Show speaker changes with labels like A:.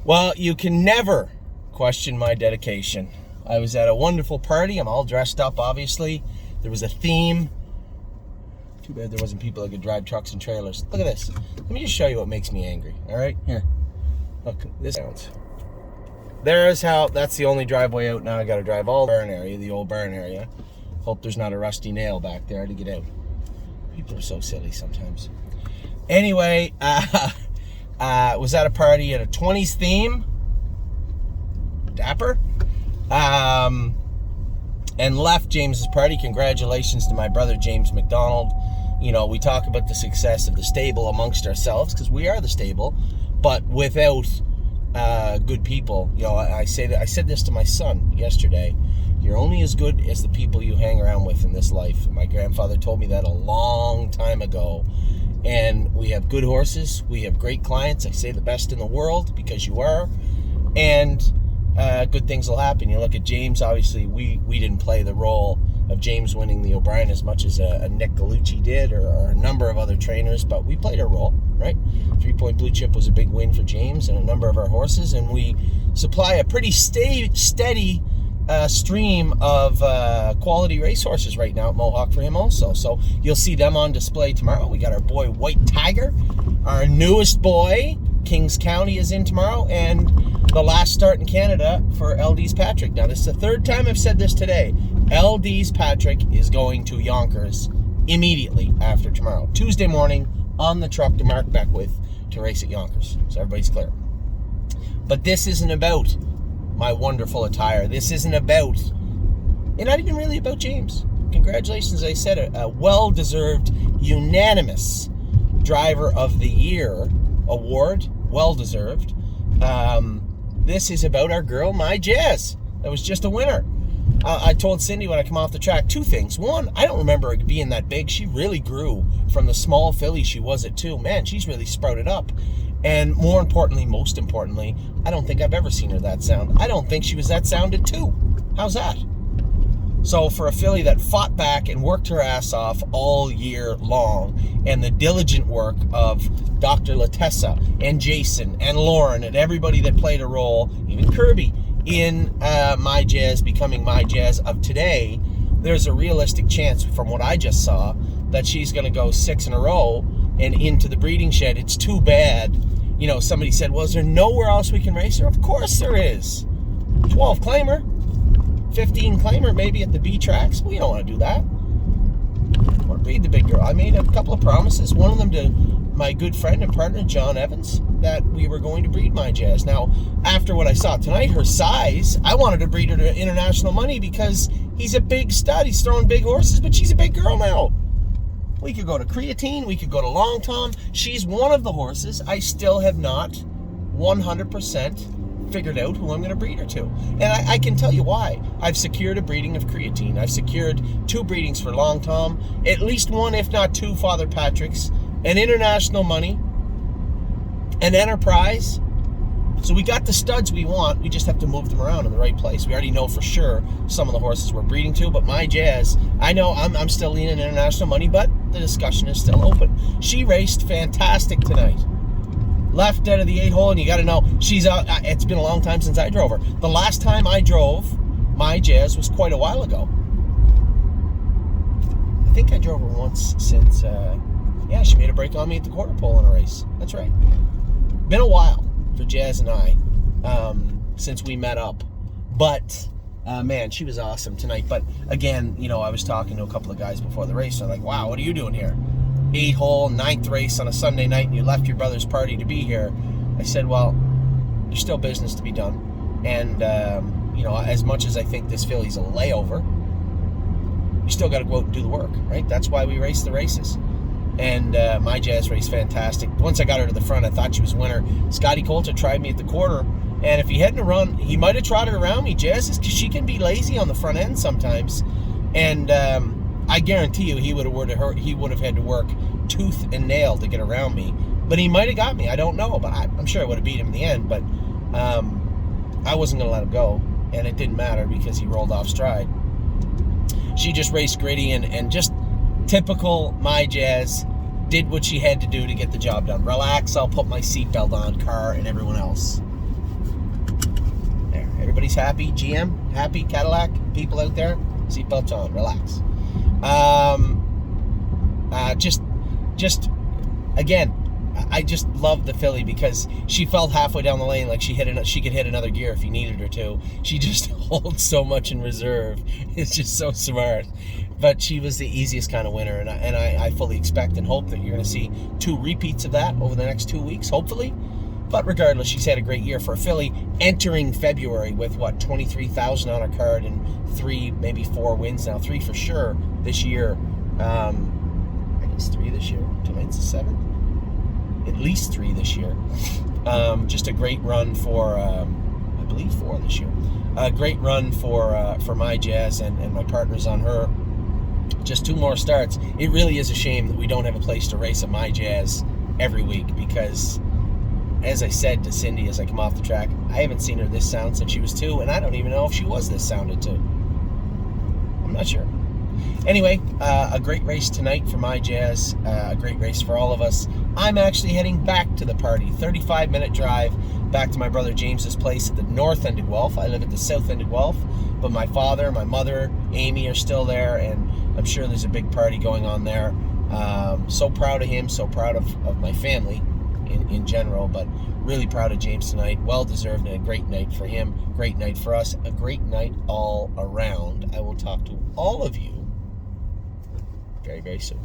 A: Well, you can never question my dedication. I was at a wonderful party. I'm all dressed up, obviously. There was a theme. Too bad there wasn't people that could drive trucks and trailers. Look at this. Let me just show you what makes me angry, all right? Here. Look, this sounds. There's how, that's the only driveway out now. I got to drive all the barn area, the old barn area. Hope there's not a rusty nail back there to get out. People are so silly sometimes. Anyway, was at a party at a 20s theme, Dapper, and left James's party. Congratulations to my brother James McDonald. You know, we talk about the success of the stable amongst ourselves because we are the stable, but without good people. You know, I said this to my son yesterday. You're only as good as the people you hang around with in this life. My grandfather told me that a long time ago. And we have good horses. We have great clients. I say the best in the world because you are. And good things will happen. You look at James, obviously we didn't play the role of James winning the O'Brien as much as a Nick Gallucci did or a number of other trainers, but we played our role, right? 3-Point Blue Chip was a big win for James and a number of our horses, and we supply a pretty steady stream of quality racehorses right now at Mohawk for him also. So you'll see them on display tomorrow. We got our boy White Tiger, our newest boy, Kings County, is in tomorrow, and the last start in Canada for LD's Patrick. Now, this is the third time I've said this today. LD's Patrick is going to Yonkers immediately after tomorrow. Tuesday morning on the truck to Mark Beckwith to race at Yonkers. So everybody's clear. But this isn't about my wonderful attire. This isn't about, and not even really about James. Congratulations, I said, a well-deserved, unanimous Driver of the Year award. Well-deserved. This is about our girl, My Jazz. That was just a winner. I told Cindy when I come off the track two things. One, I don't remember her being that big. She really grew from the small filly she was at 2. Man, she's really sprouted up. And more importantly, most importantly, I don't think I've ever seen her that sound. I don't think she was that sound at 2. How's that? So for a filly that fought back and worked her ass off all year long, and the diligent work of Dr. Latessa and Jason and Lauren and everybody that played a role, even Kirby, in My Jazz becoming My Jazz of today, there's a realistic chance from what I just saw that she's going to go 6 in a row and into the breeding shed. It's too bad. You know, somebody said, well, is there nowhere else we can race her? Of course there is. 12 claimer, 15 claimer maybe at the B tracks. We don't want to do that. I want to breed the big girl. I made a couple of promises, one of them to my good friend and partner, John Evans, that we were going to breed My Jazz. Now, after what I saw tonight, her size, I wanted to breed her to international money because he's a big stud. He's throwing big horses, but she's a big girl now. We could go to Creatine. We could go to Long Tom. She's one of the horses. I still have not 100% figured out who I'm going to breed her to. And I can tell you why. I've secured a breeding of Creatine. I've secured 2 breedings for Long Tom, at least 1, if not 2, Father Patrick's, an international money, an Enterprise. So we got the studs we want. We just have to move them around in the right place. We already know for sure some of the horses we're breeding to, but My Jazz, I know I'm still leaning international money, but the discussion is still open. She raced fantastic tonight. Left out of the 8-hole, and you got to know, she's out. It's been a long time since I drove her. The last time I drove My Jazz was quite a while ago. I think I drove her once since, yeah, she made a break on me at the quarter pole in a race. That's right. Been a while for Jazz and I since we met up, but man, she was awesome tonight. But again, you know, I was talking to a couple of guys before the race, so I'm like, wow, what are you doing here? 8-hole, 9th race on a Sunday night, and you left your brother's party to be here. I said, well, there's still business to be done, and you know, as much as I think this filly's a layover, you still got to go out and do the work, right? That's why we race the races. And My Jazz raced fantastic. Once I got her to the front, I thought she was a winner. Scotty Coulter tried me at the quarter, and if he hadn't run, he might have trotted around me. Jazz, because she can be lazy on the front end sometimes, and I guarantee you he would have had to work tooth and nail to get around me. But he might have got me. I don't know, but I'm sure I would have beat him in the end. But I wasn't going to let him go, and it didn't matter because he rolled off stride. She just raced gritty and just typical My Jazz, did what she had to do to get the job done. Relax, I'll put my seatbelt on, car and everyone else. Everybody's happy. GM, happy. Cadillac, people out there, seatbelts on, relax. Just again, I just love the filly because she felt halfway down the lane like she could hit another gear if you needed her to. She just holds so much in reserve. It's just so smart. But she was the easiest kind of winner, and I fully expect and hope that you're going to see 2 repeats of that over the next 2 weeks, hopefully. But regardless, she's had a great year for a filly, entering February with, 23,000 on her card and 3, maybe 4 wins now. 3 for sure this year. I guess 3 this year. Tonight's the 7th. At least 3 this year. Just a great run for, I believe 4 this year. A great run for my Jazz and my partners on her. Just 2 more starts. It really is a shame that we don't have a place to race a My Jazz every week because, as I said to Cindy as I come off the track, I haven't seen her this sound since she was 2, and I don't even know if she was this sounded too. I'm not sure. Anyway, a great race tonight for My Jazz. A great race for all of us. I'm actually heading back to the party. 35-minute drive back to my brother James's place at the north end of Guelph. I live at the south end of Guelph, but my father, my mother, Amy are still there, and I'm sure there's a big party going on there. So proud of him, so proud of my family in general, but really proud of James tonight. Well deserved, and a great night for him, great night for us, a great night all around. I will talk to all of you very, very soon.